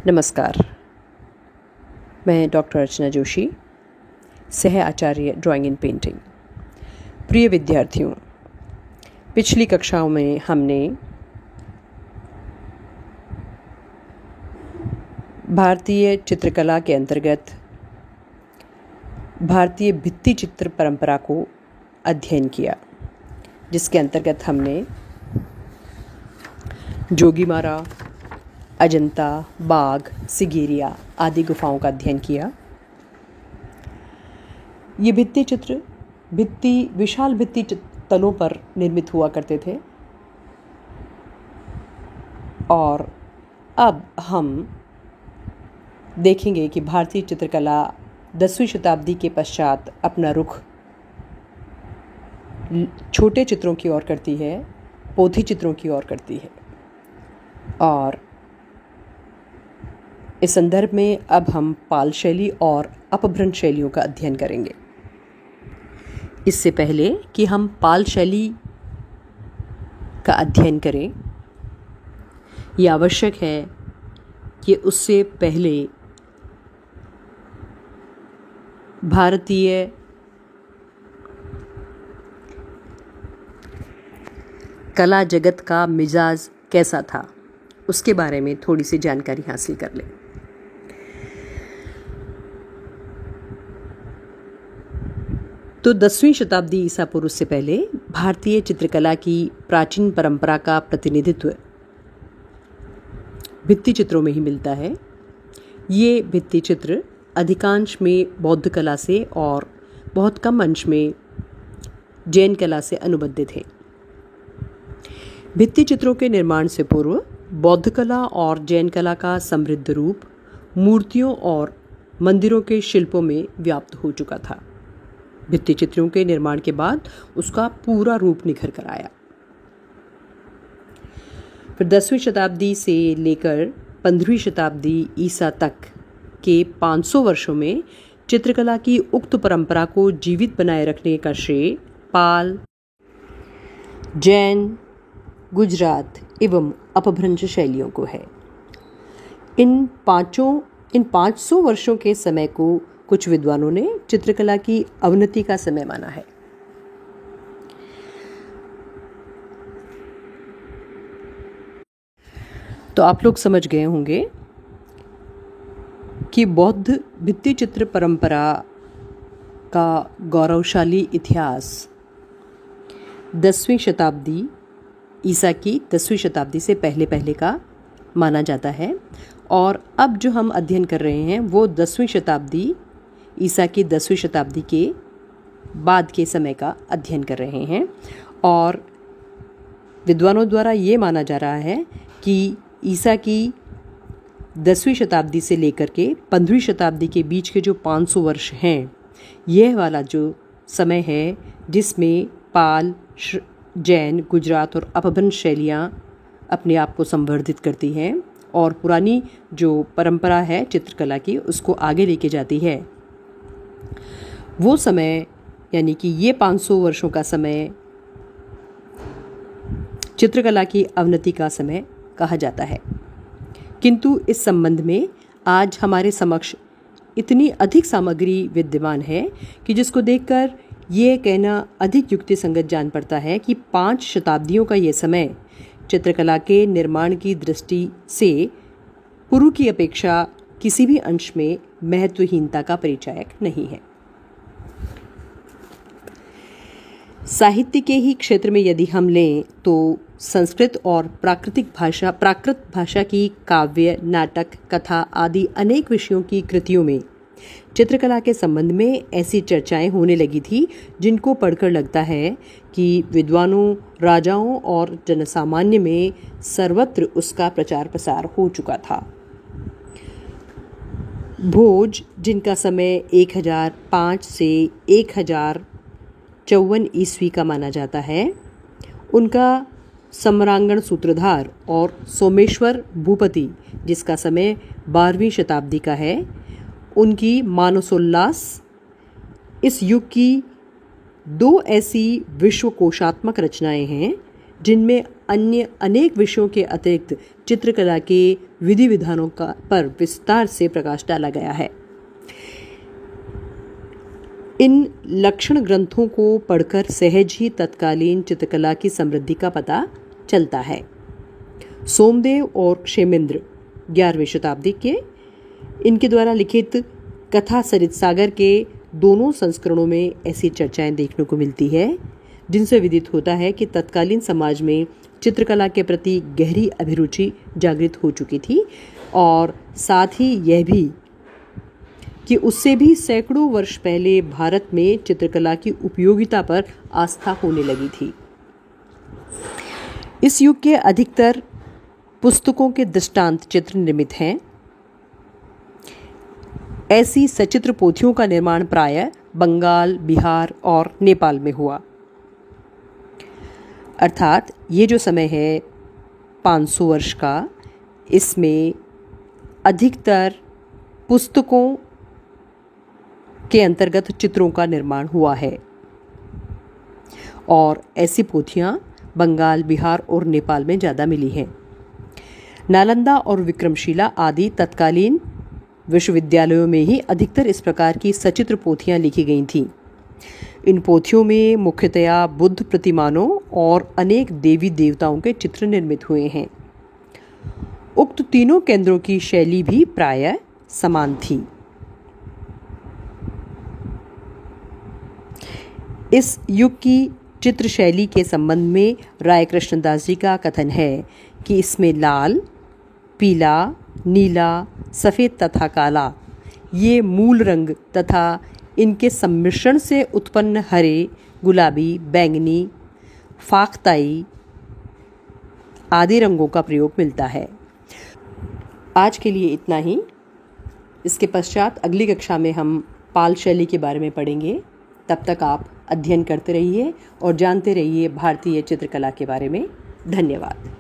नमस्कार। मैं डॉक्टर अर्चना जोशी, सह आचार्य ड्राइंग एंड पेंटिंग। प्रिय विद्यार्थियों, पिछली कक्षाओं में हमने भारतीय चित्रकला के अंतर्गत भारतीय भित्ति चित्र परंपरा को अध्ययन किया, जिसके अंतर्गत हमने जोगीमारा, अजंता, बाघ, सिगेरिया आदि गुफाओं का अध्ययन किया। ये भित्ति चित्र विशाल भित्ति तलों पर निर्मित हुआ करते थे और अब हम देखेंगे कि भारतीय चित्रकला 10वीं शताब्दी के पश्चात अपना रुख छोटे चित्रों की ओर करती है, पोथी चित्रों की ओर करती है। और इस संदर्भ में अब हम पाल शैली और अपभ्रंश शैलियों का अध्ययन करेंगे। इससे पहले कि हम पाल शैली का अध्ययन करें, ये आवश्यक है कि उससे पहले भारतीय कला जगत का मिजाज कैसा था, उसके बारे में थोड़ी सी जानकारी हासिल कर लें। तो 10वीं शताब्दी ईसा पूर्व से पहले भारतीय चित्रकला की प्राचीन परंपरा का प्रतिनिधित्व भित्ति चित्रों में ही मिलता है। ये भित्ति चित्र अधिकांश में बौद्ध कला से और बहुत कम अंश में जैन कला से अनुबद्ध थे। भित्ति चित्रों के निर्माण से पूर्व बौद्ध कला और जैन कला का समृद्ध रूप मूर्तियों और मंदिरों के शिल्पों में व्याप्त हो चुका था। भित्ति चित्रों के निर्माण के बाद उसका पूरा रूप निखर कर आया। फिर 10वीं शताब्दी से लेकर 15वीं शताब्दी ईसा तक के 500 वर्षों में चित्रकला की उक्त परंपरा को जीवित बनाए रखने का श्रेय पाल, जैन, गुजरात एवं अपभ्रंश शैलियों को है। इन 500 वर्षों के समय को कुछ विद्वानों ने चित्रकला की अवनति का समय माना है। तो आप लोग समझ गए होंगे कि बौद्ध भित्ति चित्र परंपरा का गौरवशाली इतिहास 10वीं शताब्दी ईसा की 10वीं शताब्दी से पहले का माना जाता है। और अब जो हम अध्ययन कर रहे हैं वो 10वीं शताब्दी ईसा की 10वीं शताब्दी के बाद के समय का अध्ययन कर रहे हैं। और विद्वानों द्वारा ये माना जा रहा है कि ईसा की 10वीं शताब्दी से लेकर के 15वीं शताब्दी के बीच के जो 500 वर्ष हैं, यह वाला जो समय है जिसमें पाल, जैन, गुजरात और अपभ्रंश शैलियाँ अपने आप को संवर्धित करती हैं और पुरानी जो परंपरा है चित्रकला की उसको आगे लेके जाती है, वो समय यानी कि ये 500 वर्षों का समय चित्रकला की अवनति का समय कहा जाता है। किंतु इस संबंध में आज हमारे समक्ष इतनी अधिक सामग्री विद्यमान है कि जिसको देखकर ये कहना अधिक युक्तिसंगत जान पड़ता है कि 5 शताब्दियों का ये समय चित्रकला के निर्माण की दृष्टि से पूर्व की अपेक्षा किसी भी अंश में महत्वहीनता का परिचायक नहीं है। साहित्य के ही क्षेत्र में यदि हम लें तो संस्कृत और प्राकृत भाषा की काव्य, नाटक, कथा आदि अनेक विषयों की कृतियों में चित्रकला के संबंध में ऐसी चर्चाएं होने लगी थी जिनको पढ़कर लगता है कि विद्वानों, राजाओं और जनसामान्य में सर्वत्र उसका प्रचार प्रसार हो चुका था। भोज, जिनका समय 1005 से 1054 ईस्वी का माना जाता है, उनका सम्रांगण सूत्रधार और सोमेश्वर भूपति, जिसका समय 12वीं शताब्दी का है, उनकी मानसोल्लास इस युग की 2 ऐसी विश्वकोशात्मक रचनाएं हैं जिनमें अन्य अनेक विषयों के अतिरिक्त चित्रकला के विधि विधानों पर विस्तार से प्रकाश डाला गया है। इन लक्षण ग्रंथों को पढ़कर सहज ही तत्कालीन चित्रकला की समृद्धि का पता चलता है। सोमदेव और क्षेमेंद्र 11वीं शताब्दी के, इनके द्वारा लिखित कथा सरित सागर के दोनों संस्करणों में ऐसी चर्चाएं देखने को मिलती है जिनसे विदित होता है कि तत्कालीन समाज में चित्रकला के प्रति गहरी अभिरुचि जागृत हो चुकी थी और साथ ही यह भी कि उससे भी सैकड़ों वर्ष पहले भारत में चित्रकला की उपयोगिता पर आस्था होने लगी थी। इस युग के अधिकतर पुस्तकों के दृष्टांत चित्र निर्मित हैं। ऐसी सचित्र पोथियों का निर्माण प्रायः बंगाल, बिहार और नेपाल में हुआ। अर्थात ये जो समय है 500 वर्ष का, इसमें अधिकतर पुस्तकों के अंतर्गत चित्रों का निर्माण हुआ है और ऐसी पोथियां बंगाल, बिहार और नेपाल में ज़्यादा मिली हैं। नालंदा और विक्रमशिला आदि तत्कालीन विश्वविद्यालयों में ही अधिकतर इस प्रकार की सचित्र पोथियां लिखी गई थीं। इन पोथियों में मुख्यतया बुद्ध प्रतिमानों और अनेक देवी देवताओं के चित्र निर्मित हुए हैं। उक्त तीनों केंद्रों की शैली भी प्रायः समान थी। इस युग की चित्र शैली के संबंध में राय कृष्णदास जी का कथन है कि इसमें लाल, पीला, नीला, सफ़ेद तथा काला ये मूल रंग तथा इनके सम्मिश्रण से उत्पन्न हरे, गुलाबी, बैंगनी, फाख्ताई आदि रंगों का प्रयोग मिलता है। आज के लिए इतना ही। इसके पश्चात अगली कक्षा में हम पाल शैली के बारे में पढ़ेंगे। तब तक आप अध्ययन करते रहिए और जानते रहिए भारतीय चित्रकला के बारे में। धन्यवाद।